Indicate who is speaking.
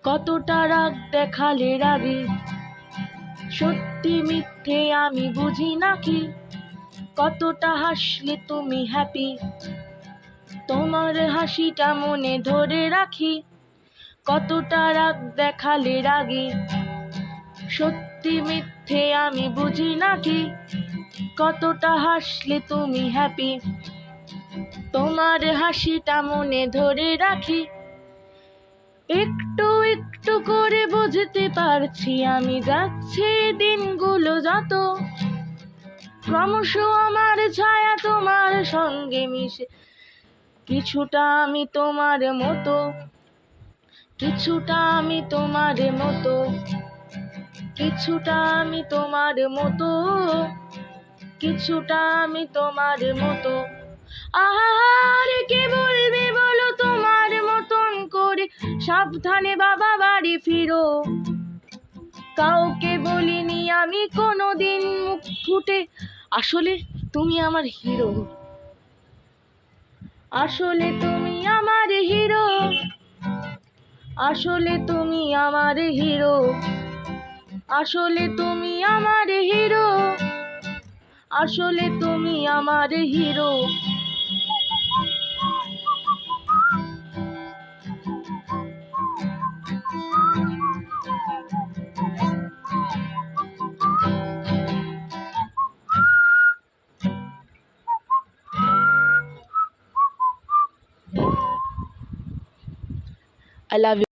Speaker 1: কতটা রাগ দেখালে রাগে, সত্যি মিথ্যে আমি বুঝি নাকি। কতটা হাসলে তুমি হ্যাপি, তোমার হাসিটা মনে ধরে রাখি। কতটা রাগ দেখালে রাগে, সত্যি মিথ্যে আমি বুঝি নাকি। কতটা হাসলে তুমি হ্যাপি, তোমার হাসিটা মনে ধরে রাখি। একটু একটু করে বুঝতে পারছি আমি, যাচ্ছে দিনগুলো যত, ক্রমশ আমার ছায়া তোমার সঙ্গে মিশে। কিছুটা আমি তোমার মতো, কিছুটা আমি তোমার মতো, কিছুটা আমি তোমার মতো, কিছুটা আমি তোমার মতো। আহার কে বলবে বলো তোমার মতন করে, সাবধানে বাবা বাড়ি ফিরো। কাউকে বলিনি আমি কোনোদিন মুখ ফুটে, আসলে তুমি আমার হিরো। আসলে তুমি আমার হিরো, আসলে তুমি আমার হিরো, আসলে তুমি আমার হিরো, আসলে তুমি আমার হিরো। I love you.